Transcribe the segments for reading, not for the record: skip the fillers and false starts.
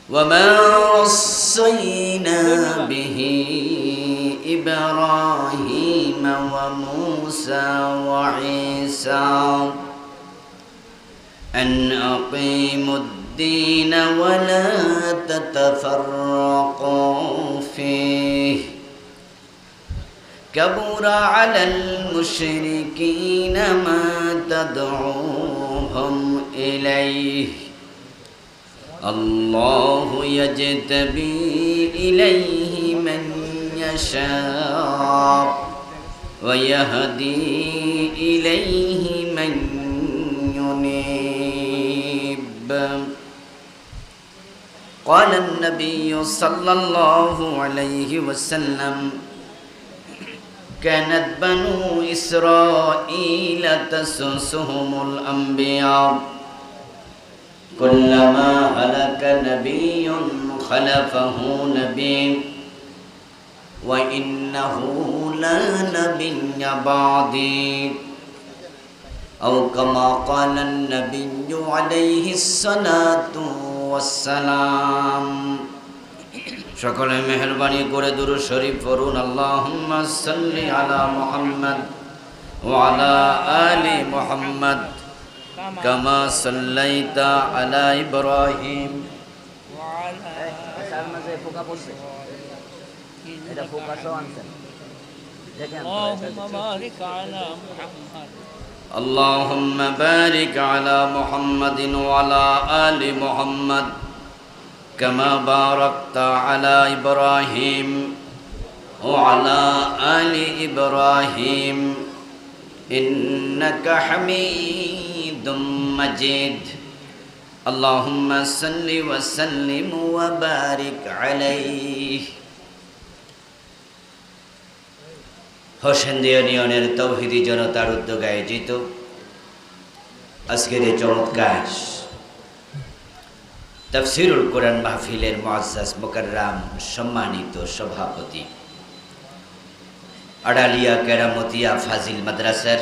وما وصينا به إبراهيم وموسى وعيسى أن أقيموا الدين ولا تتفرقوا فيه كبر على المشركين ما تدعوهم إليه الله يجتبي إليه من يشاء ويهدي إليه من ينيب قال النبي صلى الله عليه وسلم كانت بنو إسرائيل تسوسهم الأنبياء كلما هلك نبي خلفه نبي وإنه لا نبي بعدي أو كما قال النبي عليه الصلاة والسلام সকলে মেহেরবানি করে দুরূদ শরীফ পড়ুন আল্লাহুম্মা সাল্লি আলা মুহাম্মদ ওয়া আলা আলি মুহাম্মদ কামা সাল্লাইতা আলা ইব্রাহিম ওয়া আলা আসার মাঝে ফোকা পড়ছে এটা ফোকা সহ আনছেন দেখেন আল্লাহুম্মা বারিক আলা মুহাম্মদ আল্লাহুম্মা বারিক আলা মুহাম্মাদিন ওয়া আলা আলি মুহাম্মদ كما باركت على إبراهيم وعلى آل إبراهيم إنك حميد مجيد اللهم صل وسلم وبارك عليه হোসেন্দি ইউনিয়নের তৌহিদি জনতার উদ্যোগে আয়োজিত আজকের এই চমৎকার তাফসীরুল কোরআন মাহফিলের মুআজ্জাজ মুকাররাম সম্মানিত সভাপতি আড়ালিয়া কেরামতিয়া ফাজিল মাদ্রাসার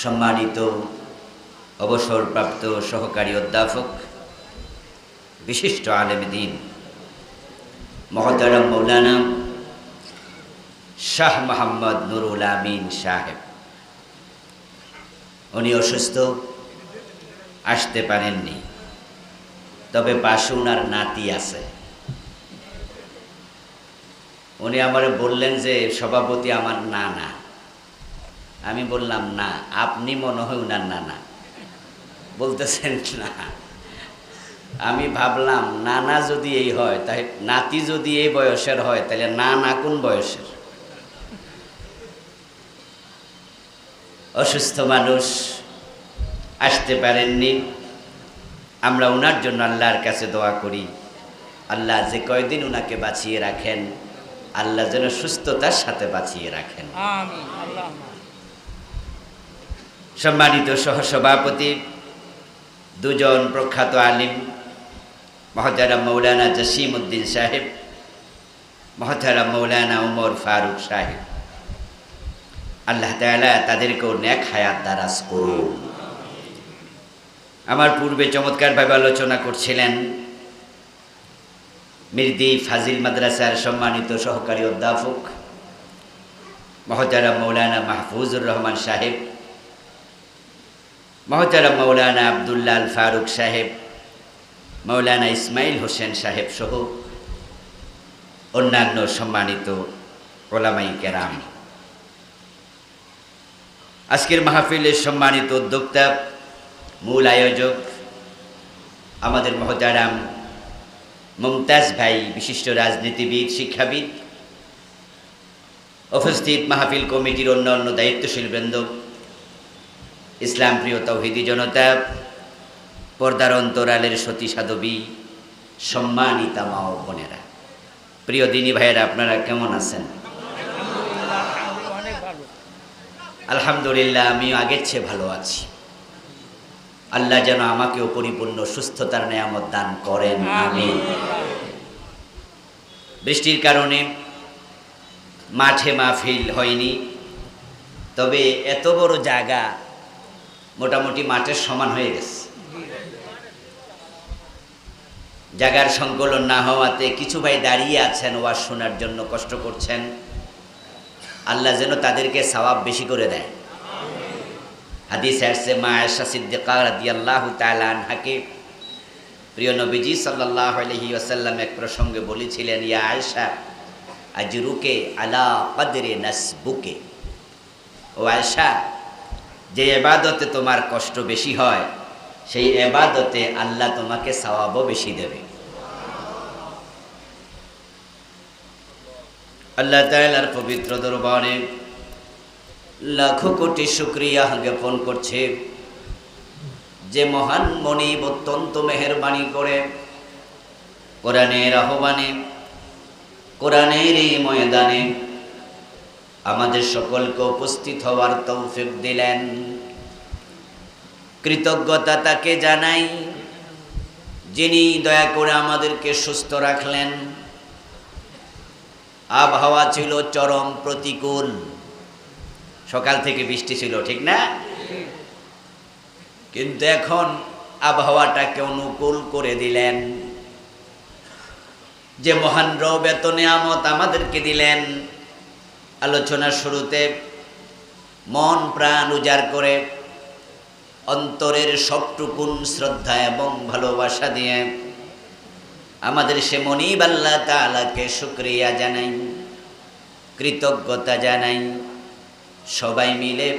সম্মানিত অবসরপ্রাপ্ত সহকারী অধ্যাপক বিশিষ্ট আলেম দ্বীন মুহতারাম মাওলানা শাহ মোহাম্মদ নুরুল আমিন সাহেব, উনি অসুস্থ, আসতে পারেননি, তবে পাশে উনার নাতি আছে। উনি আমার বললেন যে সভাপতি আমার নানা। আমি বললাম না, আপনি মনে হয় উনার নানা। বলতেছেন না। আমি ভাবলাম নানা যদি এই হয়, তাই নাতি যদি এই বয়সের হয়, তাহলে নানা কোন বয়সের? অসুস্থ মানুষ, আসতে পারেননি। আমরা ওনার জন্য আল্লাহর কাছে দোয়া করি, আল্লাহ যে কয়দিন ওনাকে বাঁচিয়ে রাখেন, আল্লাহ যেন সুস্থতার সাথে বাঁচিয়ে রাখেন। আমিন। সম্মানিত সহসভাপতি, দুজন প্রখ্যাত আলিম, মহতারাম মৌলানা জসিম উদ্দিন সাহেব, মহতারাম মৌলানা উমর ফারুক সাহেব, আল্লাহ তাআলা তাদেরকেও নেক হায়াত দারাজ করুন। আমার পূর্বে চমৎকারভাবে আলোচনা করছিলেন মির্দি ফাজিল মাদ্রাসার সম্মানিত সহকারী অধ্যাপক মহতারাম মৌলানা মাহফুজুর রহমান সাহেব, মহতারাম মৌলানা আব্দুল্লাহ আল ফারুক সাহেব, মৌলানা ইসমাইল হোসেন সাহেব সহ অন্যান্য সম্মানিত ওলামায়ে কেরাম। আজকের মাহফিলের সম্মানিত উদ্যোক্তা, মূল আয়োজক আমাদের মহতারাম মুমতাজ ভাই, বিশিষ্ট রাজনীতিবিদ, শিক্ষাবিদ, উপস্থিত মাহফিল কমিটির অন্যান্য দায়িত্বশীল বৃন্দ, ইসলাম প্রিয় তৌহিদি জনতা, পর্দার অন্তরালের সতী সাধবী, সম্মানিতা মা ও বোনেরা, প্রিয় দিনী ভাইয়েরা, আপনারা কেমন আছেন? আলহামদুলিল্লাহ, আমিও আগের চেয়ে ভালো আছি। আল্লাহ যেন আমাকেও পরিপূর্ণ সুস্থতার নেয়ামত দান করেন, আমিন। বৃষ্টির কারণে মাঠে মাহফিল হয়নি, তবে এত বড় জায়গা মোটামুটি মাঠের সমান হয়ে গেছে। জায়গার সংকলন না হওয়াতে কিছু ভাই দাঁড়িয়ে আছেন ওয়াজ শোনার জন্য, কষ্ট করছেন। আল্লাহ যেন তাদেরকে সওয়াব বেশি করে দেয়। হাদিসে আসছে মা আয়েশা সিদ্দিকা রাদিয়াল্লাহু তাআলা আনহাকে প্রিয় নবীজি সাল্লাল্লাহু আলাইহি ওয়াসাল্লাম এক প্রসঙ্গে বলেছিলেন, ইয়া আয়েশা আজরুকে আলা কদরি নাসবুকে, ও আয়েশা, যে ইবাদতে তোমার কষ্ট বেশি হয় সেই ইবাদতে আল্লাহ তোমাকে সওয়াবও বেশি দেবে। আল্লাহ তাআলার পবিত্র দরবারে লাখো কোটি শুকরিয়া জ্ঞাপন করছে যে মহান মনিব অত্যন্ত মেহেরবানি করে কোরআনের আহ্বানে, কোরআনের এই ময়দানে আমাদের সকলকে উপস্থিত হওয়ার তৌফিক দিলেন। কৃতজ্ঞতা তাকে জানাই যিনি দয়া করে আমাদেরকে সুস্থ রাখলেন। আবহাওয়া ছিল চরম প্রতিকূল, সকাল থেকে বৃষ্টি ছিল, ঠিক না? কিন্তু এখন আবহাওয়াটাকে অনুকূল করে দিলেন। যে মহান রব এত নিয়ামত আমাদেরকে দিলেন, আলোচনার শুরুতে মন প্রাণ উজাড় করে অন্তরের সবটুকুন শ্রদ্ধা এবং ভালোবাসা দিয়ে আমাদের সে মনিব আল্লাহ তাআলাকে শুকরিয়া জানাই, কৃতজ্ঞতা জানাই। সবাই মিলে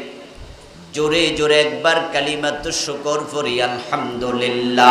জোরে জোরে একবার কালিমাতুশ শুকর পড়ি, আলহামদুলিল্লাহ।